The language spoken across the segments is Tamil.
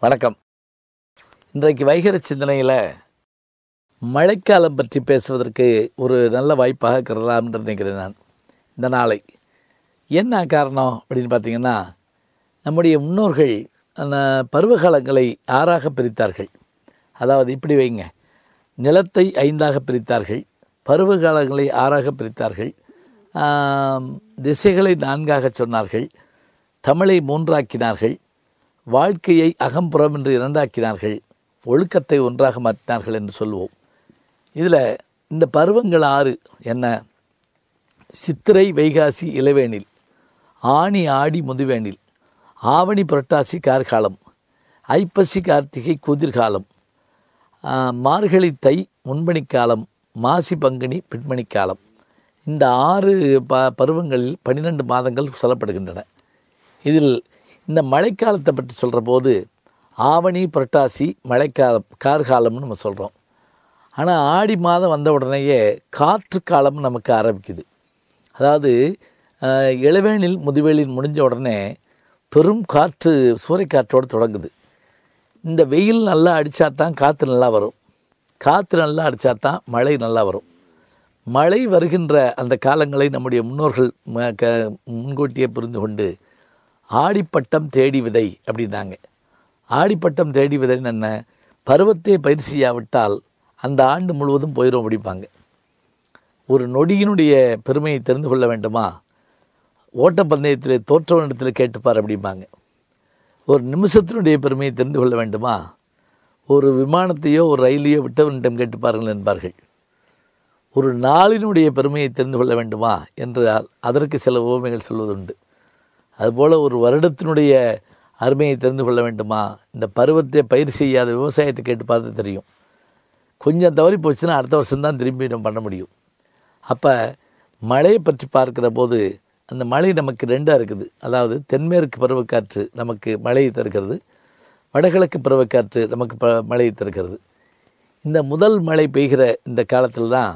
வணக்கம். இன்றைக்கு வைகறை சிந்தனையில் மழைக்காலம் பற்றி பேசுவதற்கு ஒரு நல்ல வாய்ப்பாக கருதலாம் என்று நினைக்கிறேன். நான் இந்த நாளை என்ன காரணம் அப்படின்னு பார்த்திங்கன்னா, நம்முடைய முன்னோர்கள் அந்த பருவகாலங்களை 6ஆக பிரித்தார்கள். அதாவது இப்படி வைங்க, நிலத்தை 5ஆக பிரித்தார்கள், பருவகாலங்களை 6ஆக பிரித்தார்கள், திசைகளை 4ஆக சொன்னார்கள், தமிழை 3ஆக்கினார்கள், வாழ்க்கையை அகம்புறம் என்று 2ஆக்கினார்கள், ஒழுக்கத்தை 1ஆக மாற்றினார்கள் என்று சொல்லுவோம். இதில் இந்த பருவங்கள் 6 என்ன? சித்திரை வைகாசி இளவேனில், ஆனி ஆடி முதுவேனில், ஆவணி புரட்டாசி கார்காலம், ஐப்பசி கார்த்திகை குதிர்காலம், மார்கழி தை முன்பணிக்காலம், மாசி பங்குனி பின்மணிக்காலம். இந்த 6 பருவங்களில் 12 மாதங்கள் சொல்லப்படுகின்றன. இதில் இந்த மழைக்காலத்தை பற்றி சொல்கிற போது ஆவணி புரட்டாசி மழைக்காலம் கார்காலம்னு நம்ம சொல்கிறோம். ஆனால் ஆடி மாதம் வந்த உடனேயே காற்று காலம் நமக்கு ஆரம்பிக்குது. அதாவது இளவேனில் முதுவேலில் முடிஞ்ச உடனே பெரும் காற்று சூறைக்காற்றோடு தொடங்குது. இந்த வெயில் நல்லா அடித்தாத்தான் காற்று நல்லா வரும், காற்று நல்லா அடித்தாத்தான் மழை நல்லா வரும். மழை வருகின்ற அந்த காலங்களை நம்முடைய முன்னோர்கள் முன்கூட்டியே புரிந்து கொண்டு ஆடிப்பட்டம் தேடி விதை அப்படின்னாங்க. ஆடிப்பட்டம் தேடி விதைன்னு என்ன? பருவத்தை பயிர் செய்யாவிட்டால் அந்த ஆண்டு முழுவதும் போயிடும் அப்படிப்பாங்க. ஒரு நொடியினுடைய பெருமையை தெரிந்து கொள்ள வேண்டுமா? ஓட்டப்பந்தயத்தில் தோற்றவனிடத்தில் கேட்டுப்பார் அப்படிம்பாங்க. ஒரு நிமிஷத்தினுடைய பெருமையை தெரிந்து கொள்ள வேண்டுமா? ஒரு விமானத்தையோ ஒரு ரயிலையோ விட்டவனிடம் கேட்டுப்பார்கள் என்பார்கள். ஒரு நாளினுடைய பெருமையை தெரிந்து கொள்ள வேண்டுமா என்றால் அதற்கு சில உவமைகள் சொல்வதுண்டு. அதுபோல் ஒரு வருடத்தினுடைய அருமையை தெரிந்து கொள்ள வேண்டுமா? இந்த பருவத்தை பயிர் செய்யாத விவசாயத்தை கேட்டு பார்த்து தெரியும். கொஞ்சம் தவறி போச்சுன்னா அடுத்த வருஷம்தான் திரும்பி நம்ம பண்ண முடியும். அப்போ மழையை பற்றி பார்க்குற போது அந்த மழை நமக்கு 2ஆக இருக்குது. அதாவது தென்மேற்கு பருவக்காற்று நமக்கு மழையை தருகிறது, வடகிழக்கு பருவக்காற்று நமக்கு மழையை தருகிறது. இந்த முதல் மழை பெய்கிற இந்த காலத்தில் தான்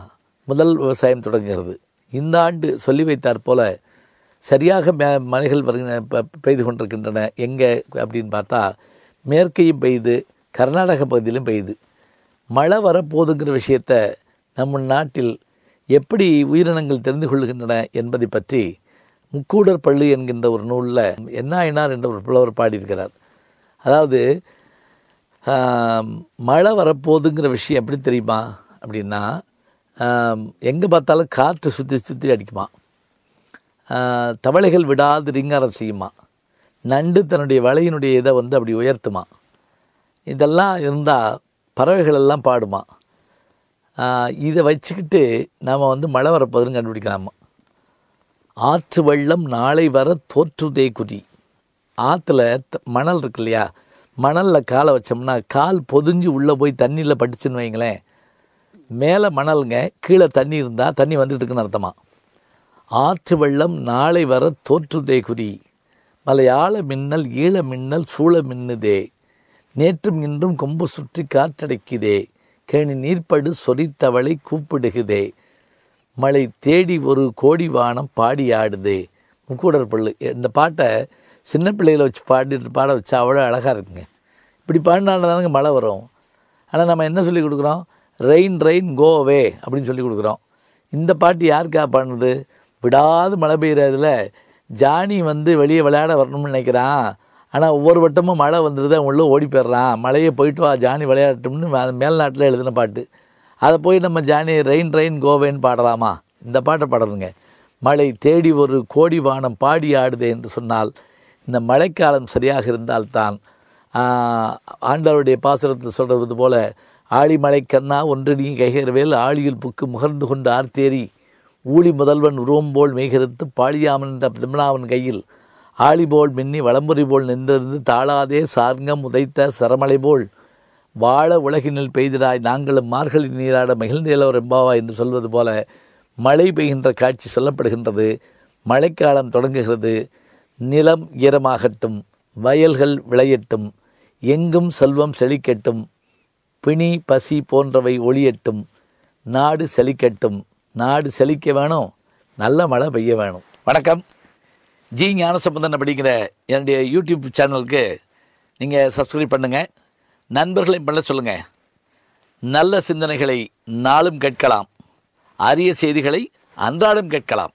முதல் விவசாயம் தொடங்குகிறது. இந்த ஆண்டு சொல்லி வைத்தாற் போல் சரியாக மழைகள் பெய்து கொண்டிருக்கின்றன. எங்கே அப்படின்னு பார்த்தா மேற்கையும் பெய்யுது, கர்நாடக பகுதியிலும் பெய்யுது. மழை வரப்போதுங்கிற விஷயத்தை நம்ம நாட்டில் எப்படி உயிரினங்கள் தெரிந்து கொள்கின்றன என்பதை பற்றி முக்கூடர் பள்ளி என்கின்ற ஒரு நூலில் என்னாயினார் என்ற ஒரு புலவர் பாடியிருக்கிறார். அதாவது மழை வரப்போதுங்கிற விஷயம் எப்படி தெரியுமா அப்படின்னா, எங்கே பார்த்தாலும் காற்று சுற்றி சுற்றி அடிக்குமா, தவளைகள் விடாது ரீங்காரம் செய்யுமா, நண்டு தன்னுடைய வலையினுடைய இதை அப்படி உயர்த்துமா, இதெல்லாம் இருந்தால் பறவைகள் எல்லாம் பாடுமா. இதை வச்சுக்கிட்டு நாம் மழை வரப்போதுன்னு கண்டுபிடிக்கலாமா. ஆற்று வெள்ளம் நாளை வர தோற்றுதே குறி. ஆற்றுல மணல் இருக்கு இல்லையா, மணலில் காலை வச்சோம்னா கால் பொதிஞ்சு உள்ளே போய் தண்ணியில் பட்டுச்சுன்னு வைங்களேன், மேலே மணலுங்க, கீழே தண்ணி இருந்தால் தண்ணி வந்துட்டு இருக்குன்னு அர்த்தமா. ஆற்று வெள்ளம் நாளை வர தோற்றுதே குறி, மலையாள மின்னல் ஈழ மின்னல் சூழ மின்னுதே, நேற்றும் இன்றும் கொம்பு சுற்றி காற்றடைக்குதே, கேணி நீர்ப்படு சொரித்தவளை கூப்பிடுகுதே, மழை தேடி ஒரு கோடி வானம் பாடி ஆடுதே. முக்கூடர் பள்ளு. இந்த பாட்டை சின்ன பிள்ளைகளை வச்சு பாட வச்சா அவ்வளோ அழகாக இருக்குங்க. இப்படி பாடினால்தானுங்க மழை வரும். ஆனால் நம்ம என்ன சொல்லி கொடுக்குறோம்? ரெயின் ரெயின் கோ அவே அப்படின்னு சொல்லி கொடுக்குறோம். இந்த பாட்டு யாருக்காக பாடுறது? விடாது மழை பெய்கிறதுல ஜானி வெளியே விளையாட வரணும்னு நினைக்கிறான். ஆனால் ஒவ்வொரு வட்டமும் மழை வந்துடுது, அவன் உள்ளே ஓடி போயிடுறான். மழையை போயிட்டு வா ஜானி விளையாடட்டும்னு மேல்நாட்டில் எழுதின பாட்டு. அதை போய் நம்ம ஜானி ரெயின் ரெயின் கோவேன்னு பாடலாமா? இந்த பாட்டை பாடணுங்க. மழை தேடி ஒரு கோடி வானம் பாடி ஆடுதே என்று சொன்னால் இந்த மழைக்காலம் சரியாக இருந்தால்தான் ஆண்டவருடைய பாசுரத்தை சொல்கிறது போல, ஆழி மழைக்கண்ணா ஒன்று நீ கைகரவேல் ஆழியில் புக்கு முகர்ந்து கொண்டு ஆர்த்தேரி ஊழி முதல்வன் உருவம்போல் மெய்கருத்து பாழியாமன் என்ற திருமணாவன் கையில் ஆழிபோல் மின்னி வளம்புரி போல் நின்றிருந்து தாளாதே சார்ங்கம் உதைத்த சரமலை போல் வாழ உலகினில் பெய்திடாய் நாங்களும் மார்கழி நீராட மகிழ்ந்தேலோர் எம்பாவா என்று சொல்வது போல மழை பெய்கின்ற காட்சி சொல்லப்படுகின்றது. மழைக்காலம் தொடங்குகிறது. நிலம் ஈரமாகட்டும், வயல்கள் விளையட்டும், எங்கும் செல்வம் செழிக்கட்டும், பிணி பசி போன்றவை ஒளியட்டும், நாடு செழிக்கட்டும். நாடு செழிக்க வேணும், நல்ல மழை பெய்ய வேணும். வணக்கம். ஜி ஞானசம்பந்தன் அப்படிங்கிற என்னுடைய யூடியூப் சேனலுக்கு நீங்கள் சப்ஸ்கிரைப் பண்ணுங்கள், நண்பர்களையும் பண்ண சொல்லுங்கள். நல்ல சிந்தனைகளை நாளும் கேட்கலாம், அரிய செய்திகளை அன்றாடம் கேட்கலாம்.